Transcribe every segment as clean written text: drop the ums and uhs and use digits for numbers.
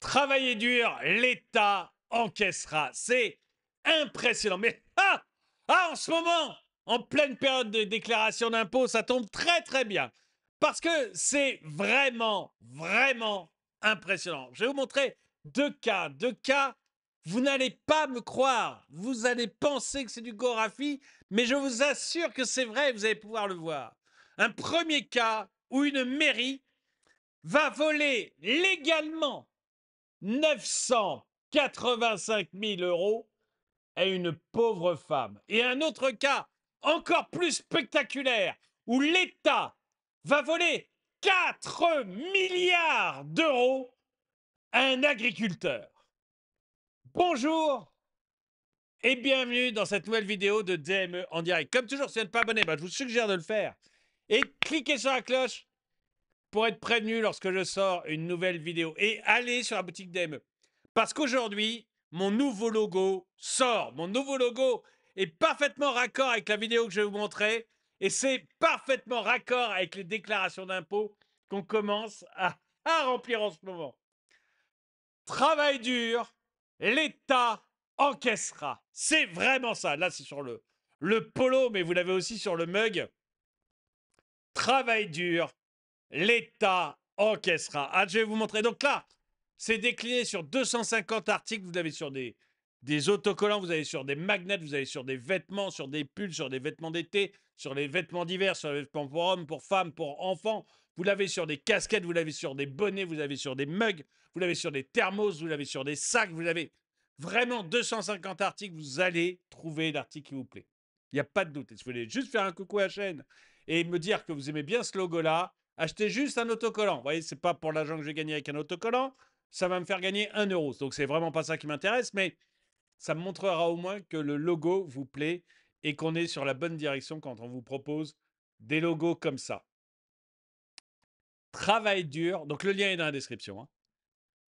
Travaillez dur, l'État encaissera. C'est impressionnant. Mais en ce moment, en pleine période de déclaration d'impôt, ça tombe très très bien. Parce que c'est vraiment, vraiment impressionnant. Je vais vous montrer deux cas. Deux cas, vous n'allez pas me croire. Vous allez penser que c'est du Gorafi, mais je vous assure que c'est vrai, vous allez pouvoir le voir. Un premier cas où une mairie va voler légalement 985 000 euros à une pauvre femme. Et un autre cas encore plus spectaculaire où l'État va voler 4 milliards d'euros à un agriculteur. Bonjour et bienvenue dans cette nouvelle vidéo de DME en direct. Comme toujours, si vous n'êtes pas abonné, je vous suggère de le faire. Et cliquez sur la cloche pour être prévenu lorsque je sors une nouvelle vidéo. Et allez sur la boutique DME. Parce qu'aujourd'hui, mon nouveau logo sort. Mon nouveau logo est parfaitement raccord avec la vidéo que je vais vous montrer. Et c'est parfaitement raccord avec les déclarations d'impôts qu'on commence à remplir en ce moment. Travail dur, l'État encaissera. C'est vraiment ça. Là, c'est sur le polo, mais vous l'avez aussi sur le mug. Travail dur, l'État encaissera. Je vais vous montrer. Donc là, c'est décliné sur 250 articles. Vous l'avez sur des autocollants, vous avez sur des magnets, vous avez sur des vêtements, sur des pulls, sur des vêtements d'été, sur les vêtements d'hiver, sur les vêtements pour hommes, pour femmes, pour enfants. Vous l'avez sur des casquettes, vous l'avez sur des bonnets, vous l'avez sur des mugs, vous l'avez sur des thermos, vous l'avez sur des sacs, vous avez vraiment 250 articles. Vous allez trouver l'article qui vous plaît. Il n'y a pas de doute. Si vous voulez juste faire un coucou à la chaîne et me dire que vous aimez bien ce logo-là, achetez juste un autocollant. Vous voyez, c'est pas pour l'argent que je vais gagner avec un autocollant. Ça va me faire gagner 1 euro. Donc, c'est vraiment pas ça qui m'intéresse, mais ça me montrera au moins que le logo vous plaît et qu'on est sur la bonne direction quand on vous propose des logos comme ça. Travail dur. Donc, le lien est dans la description. Hein.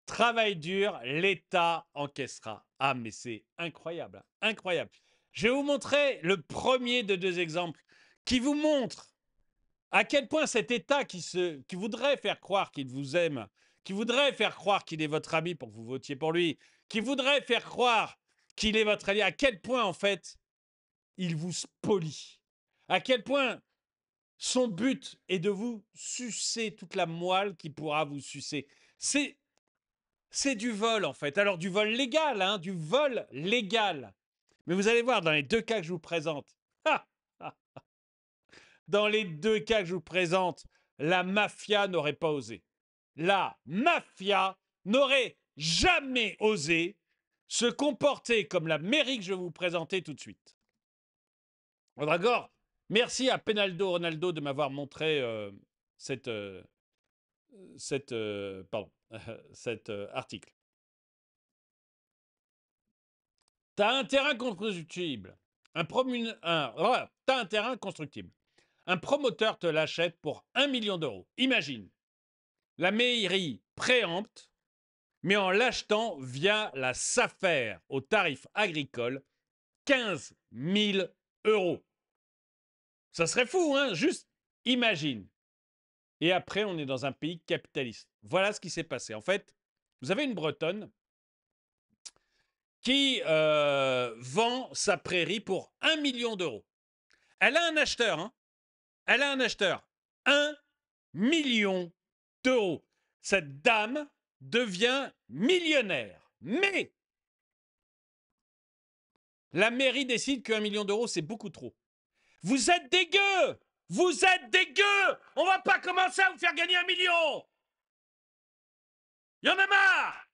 Travail dur, l'État encaissera. Ah, mais c'est incroyable. Hein. Incroyable. Je vais vous montrer le premier de deux exemples qui vous montre à quel point cet État qui voudrait faire croire qu'il vous aime, qui voudrait faire croire qu'il est votre ami pour que vous votiez pour lui, qui voudrait faire croire qu'il est votre allié, à quel point, en fait, il vous spolie. À quel point son but est de vous sucer toute la moelle qui pourra vous sucer. C'est du vol, en fait. Alors, du vol légal, hein, du vol légal. Mais vous allez voir, dans les deux cas que je vous présente, dans les deux cas que je vous présente, la mafia n'aurait pas osé. La mafia n'aurait jamais osé se comporter comme la mairie que je vais vous présenter tout de suite. D'accord. Merci à Penaldo Ronaldo de m'avoir montré cet article. T'as un terrain constructible. T'as un terrain constructible. Un promoteur te l'achète pour 1 million d'euros. Imagine, la mairie préempte, mais en l'achetant via la SAFER au tarif agricole, 15 000 euros. Ça serait fou, hein? Juste imagine. Et après, on est dans un pays capitaliste. Voilà ce qui s'est passé. En fait, vous avez une Bretonne qui vend sa prairie pour 1 million d'euros. Elle a un acheteur, hein? Elle a un acheteur. 1 million d'euros. Cette dame devient millionnaire. Mais la mairie décide qu'1 million d'euros, c'est beaucoup trop. Vous êtes dégueu! Vous êtes dégueu! On va pas commencer à vous faire gagner 1 million! Y en a marre!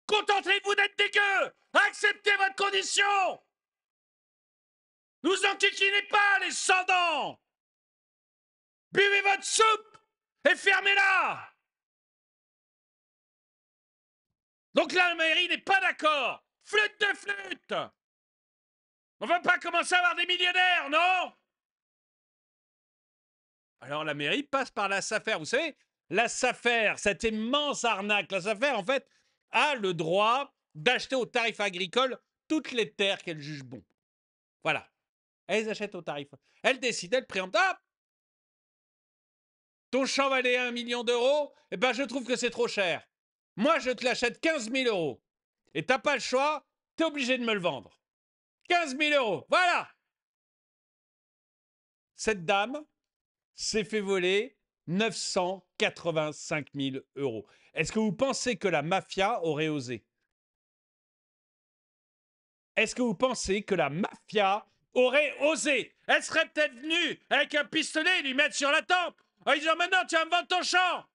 Contentez-vous d'être dégueu! Acceptez votre condition! Nous enquiquinez pas, les sans-dents! Buvez votre soupe et fermez-la! Donc là, la mairie n'est pas d'accord. Flûte de flûte! On va pas commencer à avoir des millionnaires, non? Alors la mairie passe par la SAFER. Vous savez, la SAFER, cette immense arnaque, la SAFER, en fait, a le droit d'acheter au tarif agricole toutes les terres qu'elle juge bon. Voilà. Elle les achète au tarif. Elle décide, elle préempte. Ah, ton champ valait 1 million d'euros, eh ben je trouve que c'est trop cher. Moi, je te l'achète 15 000 euros. Et t'as pas le choix, t'es obligé de me le vendre. 15 000 euros, voilà. Cette dame s'est fait voler 985 000 euros. Est-ce que vous pensez que la mafia aurait osé? Est-ce que vous pensez que la mafia aurait osé? Elle serait peut-être venue avec un pistolet et lui mettre sur la tempe en lui disant maintenant tu vas me vendre ton champ.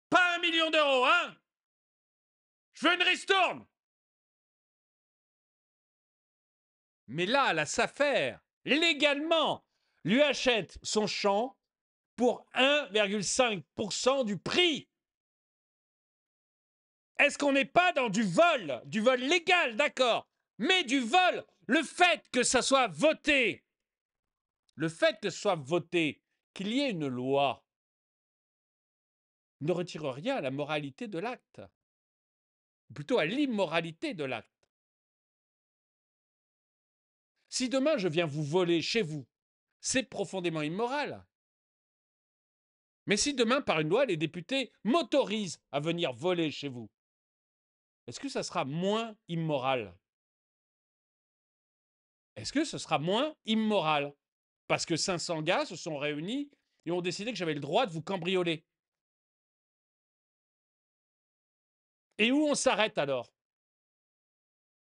Pas 1 million d'euros, hein? Je veux une ristourne. Mais là, la SAFER, légalement, lui achète son champ pour 1,5% du prix. Est-ce qu'on n'est pas dans du vol légal, d'accord, mais du vol? Le fait que ça soit voté, le fait que ce soit voté, qu'il y ait une loi, ne retire rien à la moralité de l'acte, plutôt à l'immoralité de l'acte. Si demain je viens vous voler chez vous, c'est profondément immoral. Mais si demain, par une loi, les députés m'autorisent à venir voler chez vous, est-ce que ça sera moins immoral? Est-ce que ce sera moins immoral? Parce que 500 gars se sont réunis et ont décidé que j'avais le droit de vous cambrioler. Et où on s'arrête alors?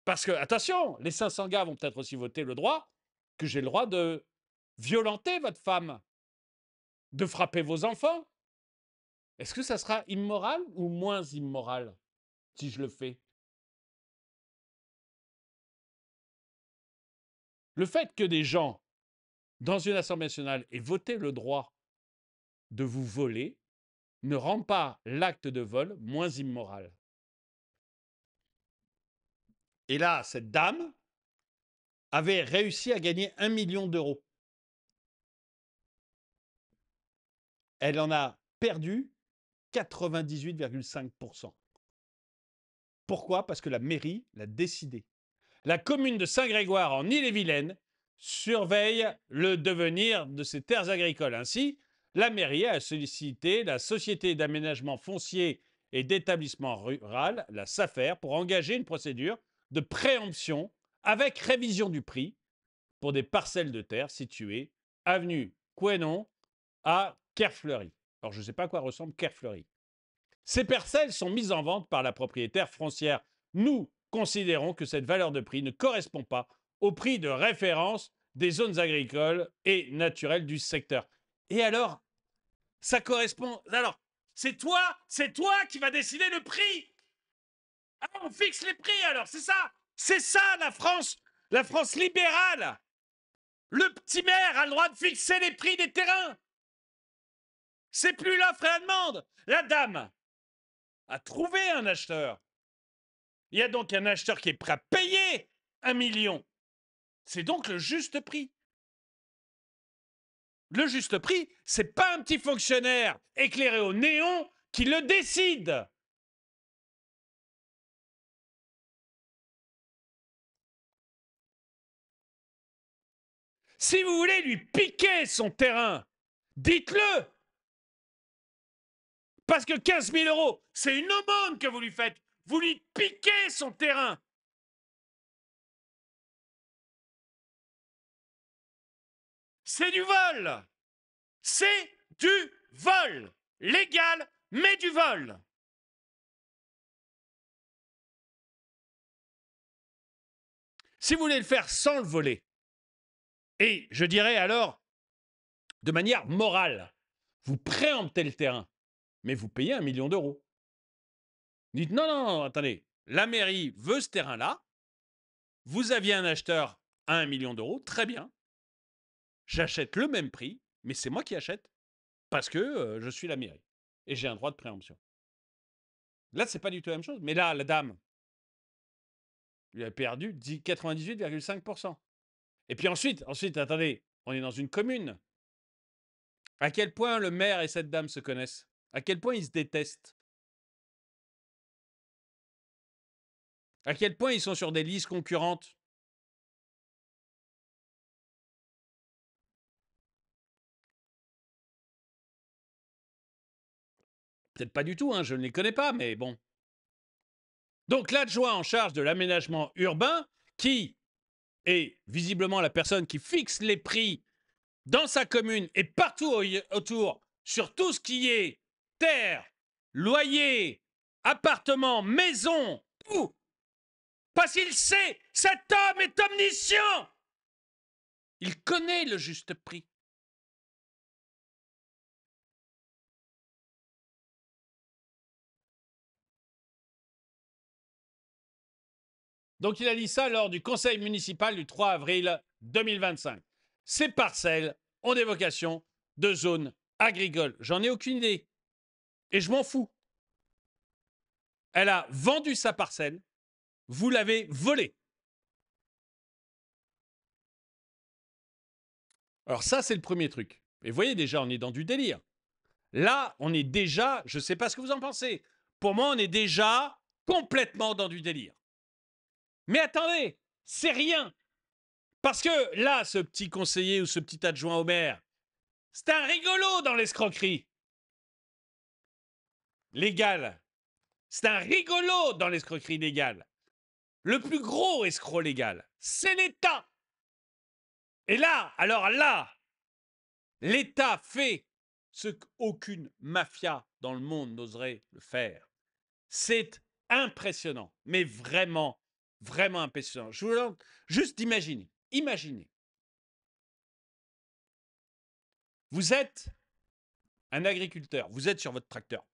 Parce que, attention, les 500 gars vont peut-être aussi voter le droit que j'ai le droit de violenter votre femme, de frapper vos enfants. Est-ce que ça sera immoral ou moins immoral si je le fais? Le fait que des gens, dans une Assemblée nationale, aient voté le droit de vous voler ne rend pas l'acte de vol moins immoral. Et là, cette dame avait réussi à gagner 1 million d'euros. Elle en a perdu 98,5%. Pourquoi? Parce que la mairie l'a décidé. La commune de Saint-Grégoire en Ille-et-Vilaine surveille le devenir de ses terres agricoles. Ainsi, la mairie a sollicité la Société d'aménagement foncier et d'établissement rural, la SAFER, pour engager une procédure de préemption avec révision du prix pour des parcelles de terre situées avenue Couesnon à Kerfleury. Alors, je ne sais pas à quoi ressemble Kerfleury. Ces parcelles sont mises en vente par la propriétaire foncière. Nous considérons que cette valeur de prix ne correspond pas au prix de référence des zones agricoles et naturelles du secteur. Et alors, ça correspond. Alors, c'est toi qui vas décider le prix. Ah, on fixe les prix alors, c'est ça la France libérale. Le petit maire a le droit de fixer les prix des terrains. C'est plus l'offre et la demande. La dame a trouvé un acheteur. Il y a donc un acheteur qui est prêt à payer 1 million. C'est donc le juste prix. Le juste prix, c'est pas un petit fonctionnaire éclairé au néon qui le décide. Si vous voulez lui piquer son terrain, dites-le. Parce que 15 000 euros, c'est une aumône que vous lui faites. Vous lui piquez son terrain. C'est du vol. C'est du vol. Légal, mais du vol. Si vous voulez le faire sans le voler, et je dirais alors de manière morale, vous préemptez le terrain, mais vous payez 1 million d'euros. Dites non, non, non, attendez, la mairie veut ce terrain-là, vous aviez un acheteur à 1 million d'euros, très bien, j'achète le même prix, mais c'est moi qui achète, parce que je suis la mairie, et j'ai un droit de préemption. Là, c'est pas du tout la même chose, mais là, la dame, lui a perdu 98,5%. Et puis ensuite, attendez, on est dans une commune. À quel point le maire et cette dame se connaissent? À quel point ils se détestent? À quel point ils sont sur des listes concurrentes? peut-être pas du tout, hein, je ne les connais pas, mais bon. Donc l'adjoint en charge de l'aménagement urbain, qui est visiblement la personne qui fixe les prix dans sa commune et partout autour, sur tout ce qui est terre, loyer, appartement, maison, tout. Parce qu'il sait, cet homme est omniscient. Il connaît le juste prix. Donc il a dit ça lors du conseil municipal du 3 avril 2025. Ces parcelles ont des vocations de zone agricole. J'en ai aucune idée. Et je m'en fous. Elle a vendu sa parcelle. Vous l'avez volée. Alors ça, c'est le premier truc. Et vous voyez déjà, on est dans du délire. Là, on est déjà, je ne sais pas ce que vous en pensez. Pour moi, on est déjà complètement dans du délire. Mais attendez, c'est rien. Parce que là, ce petit conseiller ou ce petit adjoint au maire, c'est un rigolo dans l'escroquerie légale. C'est un rigolo dans l'escroquerie légale. Le plus gros escroc légal, c'est l'État. Et là, alors là, l'État fait ce qu'aucune mafia dans le monde n'oserait le faire. C'est impressionnant, mais vraiment, vraiment impressionnant. Je vous demande juste d'imaginer. Imaginez. Vous êtes un agriculteur, vous êtes sur votre tracteur.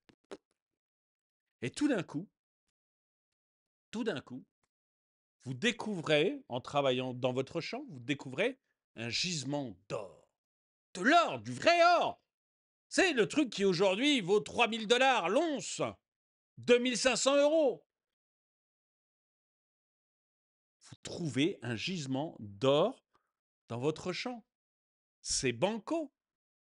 Et tout d'un coup, vous découvrez, en travaillant dans votre champ, vous découvrez un gisement d'or. De l'or, du vrai or. C'est le truc qui aujourd'hui vaut 3000 $ l'once, 2500 €. Vous trouvez un gisement d'or dans votre champ. C'est banco.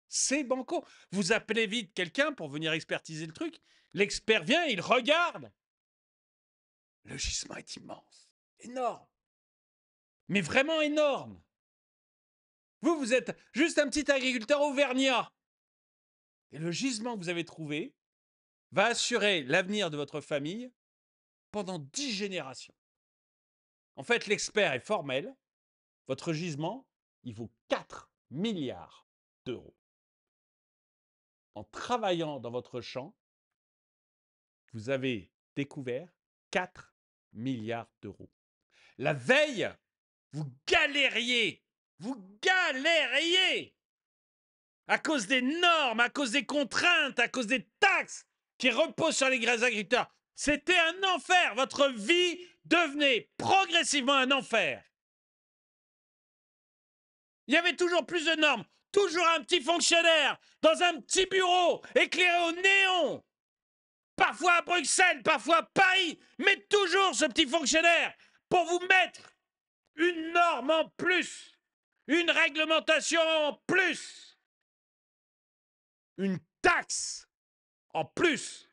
C'est banco. Vous appelez vite quelqu'un pour venir expertiser le truc. L'expert vient, il regarde. Le gisement est immense, énorme. Mais vraiment énorme. Vous êtes juste un petit agriculteur auvergnat. Et le gisement que vous avez trouvé va assurer l'avenir de votre famille pendant 10 générations. En fait, l'expert est formel. Votre gisement, il vaut 4 milliards d'euros. En travaillant dans votre champ, vous avez découvert 4 milliards d'euros. La veille, vous galériez à cause des normes, à cause des contraintes, à cause des taxes qui reposent sur les agriculteurs. C'était un enfer. Votre vie devenait progressivement un enfer. Il y avait toujours plus de normes, toujours un petit fonctionnaire dans un petit bureau éclairé au néon. Parfois à Bruxelles, parfois à Paris, mais toujours ce petit fonctionnaire pour vous mettre une norme en plus, une réglementation en plus, une taxe en plus.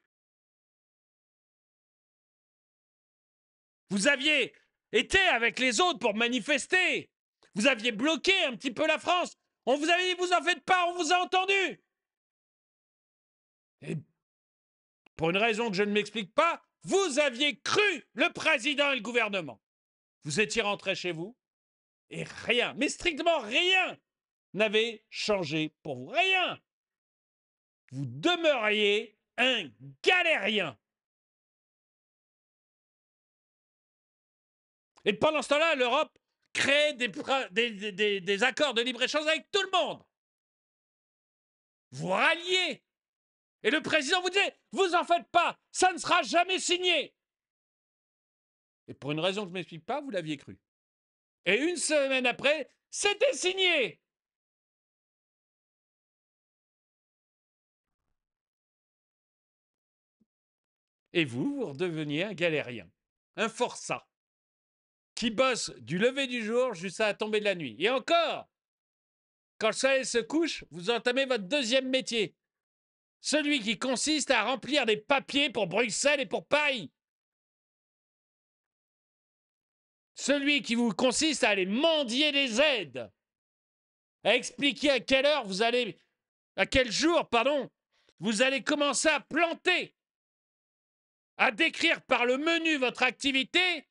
Vous aviez été avec les autres pour manifester. Vous aviez bloqué un petit peu la France. On vous avait dit, vous en faites pas, on vous a entendu. Et pour une raison que je ne m'explique pas, vous aviez cru le président et le gouvernement. Vous étiez rentré chez vous et rien, mais strictement rien, n'avait changé pour vous. Rien. Vous demeuriez un galérien. Et pendant ce temps-là, l'Europe crée des accords de libre-échange avec tout le monde. Vous ralliez. Et le président vous disait, vous en faites pas, ça ne sera jamais signé. Et pour une raison que je ne m'explique pas, vous l'aviez cru. Et une semaine après, c'était signé. Et vous redeveniez un galérien, un forçat, qui bosse du lever du jour jusqu'à la tombée de la nuit. Et encore, quand le soleil se couche, vous entamez votre deuxième métier. Celui qui consiste à remplir des papiers pour Bruxelles et pour Paris. Celui qui vous consiste à aller mendier des aides. À expliquer à quelle heure vous allez... À quel jour, pardon, vous allez commencer à planter, à décrire par le menu votre activité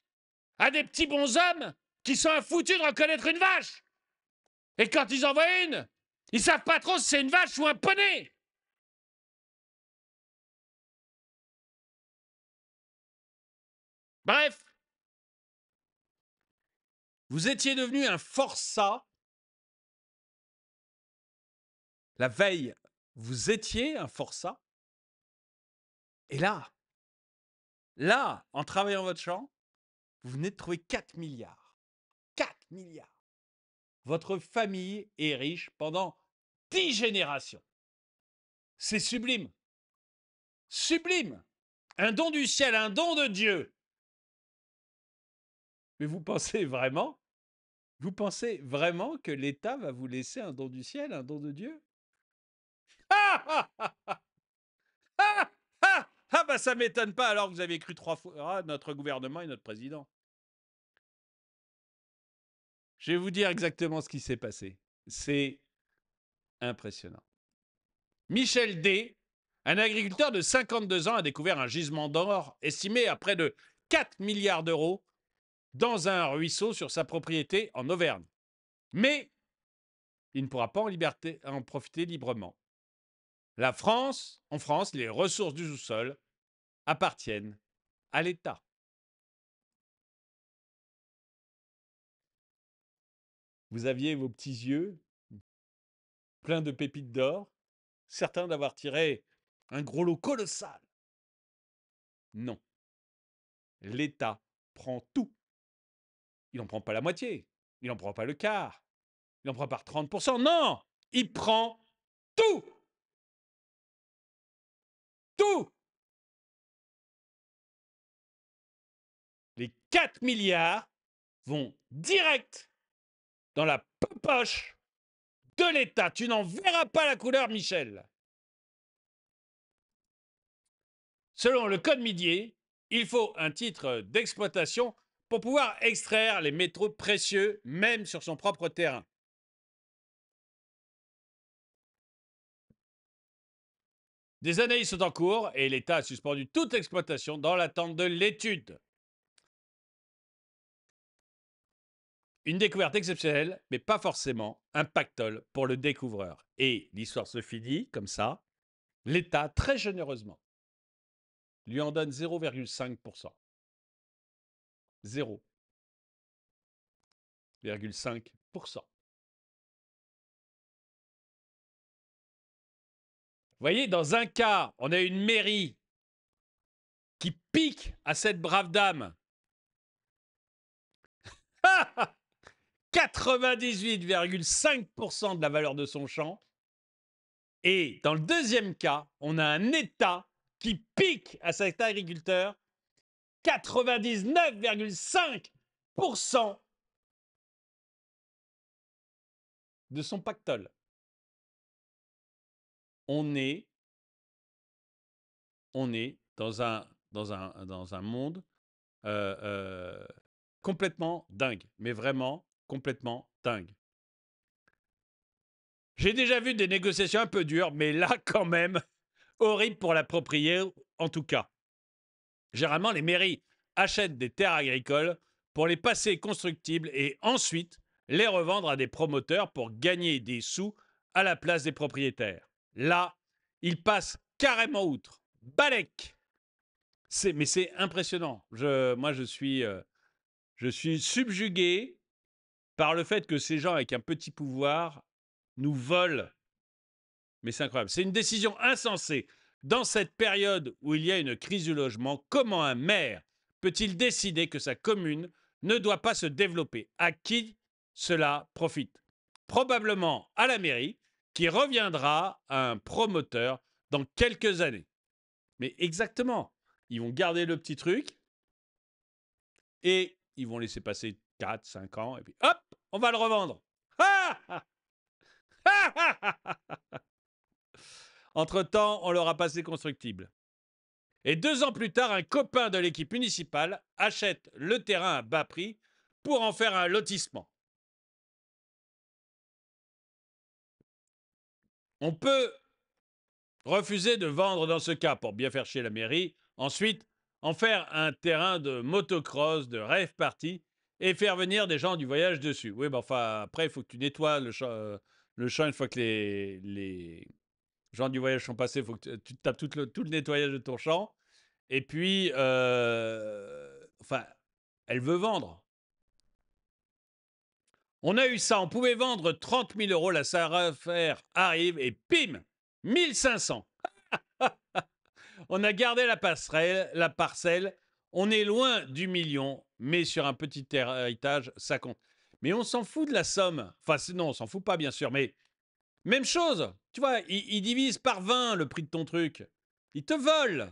à des petits bonshommes qui sont infoutus de reconnaître une vache. Et quand ils en voient une, ils savent pas trop si c'est une vache ou un poney. Bref, vous étiez devenu un forçat. La veille, vous étiez un forçat. Et là, en travaillant votre champ, vous venez de trouver 4 milliards. 4 milliards. Votre famille est riche pendant 10 générations. C'est sublime. Sublime. Un don du ciel, un don de Dieu. Mais vous pensez vraiment que l'État va vous laisser un don du ciel, un don de Dieu? Ah, ah, ah, ah, ah, ah bah ça m'étonne pas alors que vous avez cru 3 fois notre gouvernement et notre président. Je vais vous dire exactement ce qui s'est passé. C'est impressionnant. Michel D., un agriculteur de 52 ans, a découvert un gisement d'or estimé à près de 4 milliards d'euros dans un ruisseau sur sa propriété en Auvergne. Mais il ne pourra pas en profiter librement. En France, les ressources du sous-sol appartiennent à l'État. Vous aviez vos petits yeux pleins de pépites d'or, certains d'avoir tiré un gros lot colossal. Non. L'État prend tout. Il n'en prend pas la moitié. Il n'en prend pas le quart. Il n'en prend pas 30%. Non! Il prend tout! Tout! Les 4 milliards vont direct dans la poche de l'État. Tu n'en verras pas la couleur, Michel. Selon le code minier, il faut un titre d'exploitation pour pouvoir extraire les métaux précieux, même sur son propre terrain. Des analyses sont en cours et l'État a suspendu toute exploitation dans l'attente de l'étude. Une découverte exceptionnelle, mais pas forcément un pactole pour le découvreur. Et l'histoire se finit comme ça. L'État, très généreusement, lui en donne 0,5%. 0,5%. Vous voyez, dans un cas, on a une mairie qui pique à cette brave dame 98,5% de la valeur de son champ. Et dans le deuxième cas, on a un État qui pique à cet agriculteur 99,5% de son pactole. On est dans un monde complètement dingue, mais vraiment complètement dingue. J'ai déjà vu des négociations un peu dures, mais là quand même, horrible pour la propriété en tout cas. Généralement, les mairies achètent des terres agricoles pour les passer constructibles et ensuite les revendre à des promoteurs pour gagner des sous à la place des propriétaires. Là, ils passent carrément outre. Balek. Mais c'est impressionnant. Moi, je suis subjugué par le fait que ces gens avec un petit pouvoir nous volent. Mais c'est incroyable. C'est une décision insensée. Dans cette période où il y a une crise du logement, comment un maire peut-il décider que sa commune ne doit pas se développer? À qui cela profite? Probablement à la mairie, qui reviendra à un promoteur dans quelques années. Mais exactement, ils vont garder le petit truc et ils vont laisser passer 4, 5 ans et puis hop, on va le revendre. Entre-temps, on l'aura passé constructible. Et 2 ans plus tard, un copain de l'équipe municipale achète le terrain à bas prix pour en faire un lotissement. On peut Refuser de vendre dans ce cas pour bien faire chier la mairie. Ensuite, en faire un terrain de motocross, de rave party et faire venir des gens du voyage dessus. Oui, bah enfin, après, il faut que tu nettoies le champ une fois que les gens du voyage sont passés. Il faut que tu tapes tout le nettoyage de ton champ. Et puis, enfin, elle veut vendre. On a eu ça, on pouvait vendre 30 000 euros, la savoir-faire arrive et pim, 1500. On a gardé la parcelle, on est loin du million, mais sur un petit héritage, ça compte. Mais on s'en fout de la somme. Enfin, non, on s'en fout pas, bien sûr, mais même chose. Tu vois, ils divisent par 20 le prix de ton truc. Ils te volent.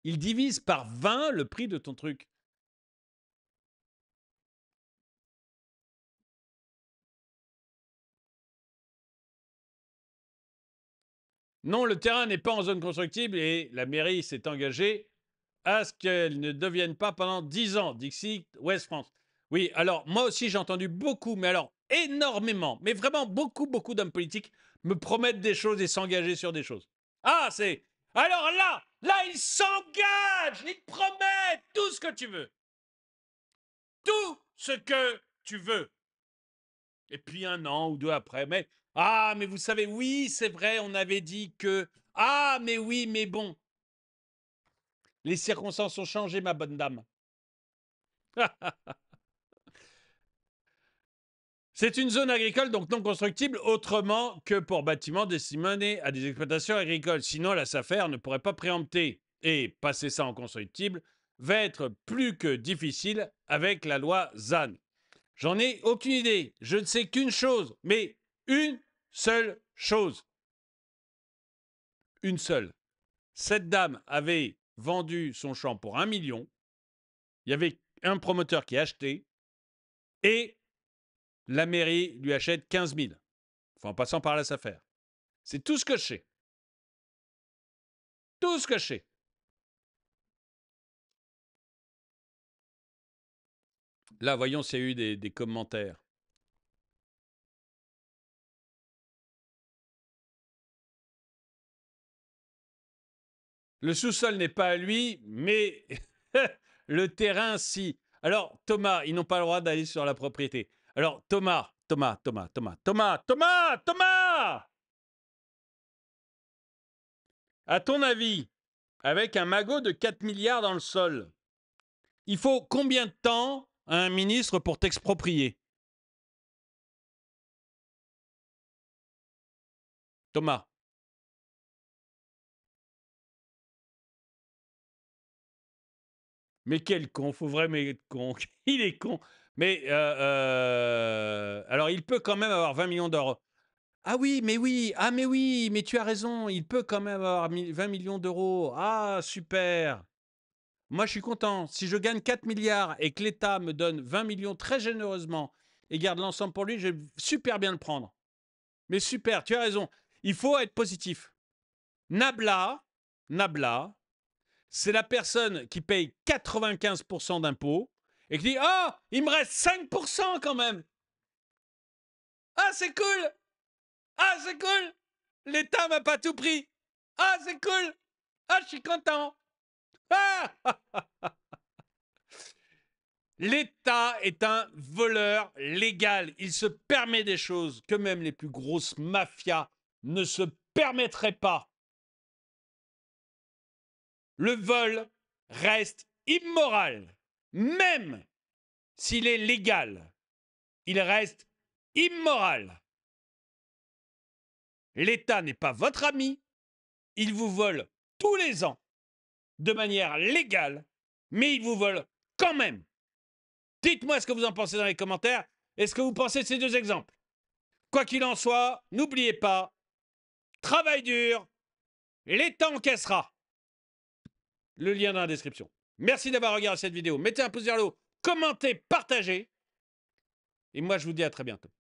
Ils divisent par 20 le prix de ton truc. Non, le terrain n'est pas en zone constructible et la mairie s'est engagée à ce qu'elle ne devienne pas pendant 10 ans. Dixit, Ouest France. Oui, alors moi aussi j'ai entendu beaucoup, mais alors énormément, mais vraiment beaucoup, beaucoup d'hommes politiques me promettent des choses et s'engager sur des choses. Ah, c'est... Alors là, ils s'engagent, ils te promettent tout ce que tu veux. Tout ce que tu veux. Et puis un an ou deux après, mais... Ah, mais vous savez, oui, c'est vrai, on avait dit que... Ah, mais oui, mais bon. Les circonstances ont changé, ma bonne dame. C'est une zone agricole, donc non constructible, autrement que pour bâtiments destinés à des exploitations agricoles. Sinon, la SAFER ne pourrait pas préempter. Et passer ça en constructible va être plus que difficile avec la loi ZAN. J'en ai aucune idée. Je ne sais qu'une chose, mais une seule chose. Une seule. Cette dame avait vendu son champ pour 1 million. Il y avait un promoteur qui a acheté. Et la mairie lui achète 15 000. Enfin, en passant par la SAFER. C'est tout ce que je sais. Tout ce que je sais. Là, voyons s'il y a eu des commentaires. Le sous-sol n'est pas à lui, mais le terrain, si. Alors, Thomas, ils n'ont pas le droit d'aller sur la propriété. Alors, Thomas. À ton avis, avec un magot de 4 milliards dans le sol, il faut combien de temps à un ministre pour t'exproprier? Thomas. Mais quel con, faut vraiment être con. Il est con. Mais alors, il peut quand même avoir 20 millions d'euros. Ah oui, mais tu as raison, il peut quand même avoir 20 millions d'euros. Ah, super. Moi, je suis content. Si je gagne 4 milliards et que l'État me donne 20 millions très généreusement et garde l'ensemble pour lui, je vais super bien le prendre. Mais super, tu as raison. Il faut être positif. Nabla, c'est la personne qui paye 95% d'impôts et qui dit « Oh, il me reste 5% quand même !» Ah, c'est cool! Ah, c'est cool! L'État m'a pas tout pris! Ah, c'est cool! Ah, je suis content! Ah! L'État est un voleur légal. Il se permet des choses que même les plus grosses mafias ne se permettraient pas. Le vol reste immoral. Même s'il est légal, il reste immoral. L'État n'est pas votre ami. Il vous vole tous les ans de manière légale, mais il vous vole quand même. Dites-moi ce que vous en pensez dans les commentaires. Est-ce que vous pensez de ces deux exemples? Quoi qu'il en soit, n'oubliez pas, travail dur, l'État encaissera. Le lien dans la description. Merci d'avoir regardé cette vidéo. Mettez un pouce vers le haut, commentez, partagez. Et moi, je vous dis à très bientôt.